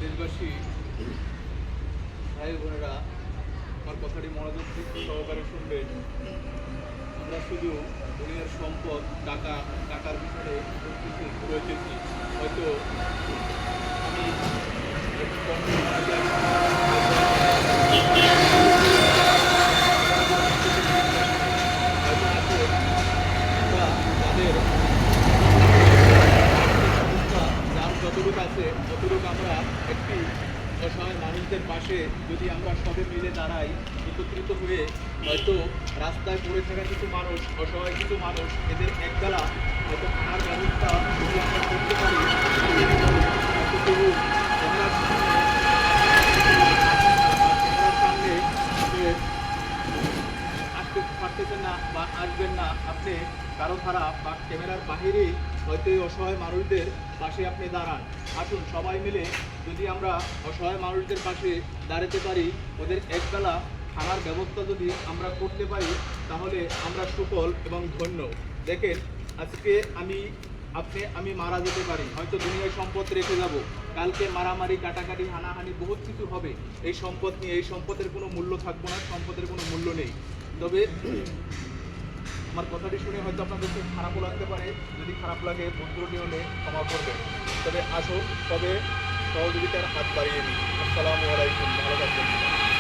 দেশবাসী, ভাই বোনেরা, আমার কথাটি মনোযোগ সহকারে শুনবেন। আমরা শুধু দুনিয়ার সম্পদ, টাকার পিছনে রয়েছেছি। হয়তো আমি একটু কম হয়তো আছে আমরা যাদের অবস্থা যার যতটুকু আছে ততটুকু আমরা একটি অসহায় মানুষদের পাশে যদি আমরা সবে মিলে দাঁড়াই, একত্রিত হয়ে হয়তো রাস্তায় পড়ে থাকা কিছু মানুষ, অসহায় কিছু মানুষ, এদের একবেলা হয়তো খাওয়ার ব্যবস্থা যদি আমরা করতে পারি, হয়তো কেউ ক্যামেরার সামনে যে আসতে পারতেছেন না বা আসবেন না, আপনি কারো ছাড়া বা ক্যামেরার বাহিরেই হয়তো এই অসহায় মানুষদের পাশে আপনি দাঁড়ান। আসুন সবাই মিলে যদি আমরা অসহায় মানুষদের পাশে দাঁড়াতে পারি, ওদের একবেলা খানার ব্যবস্থা যদি আমরা করতে পারি, তাহলে আমরা সুফল এবং ধন্য। দেখেন, আজকে আমি মারা যেতে পারি, হয়তো দুনিয়ায় সম্পদ রেখে যাব, কালকে মারামারি, কাটাকাটি, হানাহানি বহুত কিছু হবে। এই সম্পদ নিয়ে, এই সম্পদের কোনো মূল্য থাকবো না, সম্পদের কোনো মূল্য নেই। তবে আমার কথাটি শুনে হয়তো আপনাদের খুব খারাপও লাগতে পারে। যদি খারাপ লাগে, বন্ধুটি হলে ক্ষমা করবেন। তবে আসুন তবে সহযোগিতার হাত বাড়িয়ে দিই। আসসালামু আলাইকুম, ভালো থাকবেন।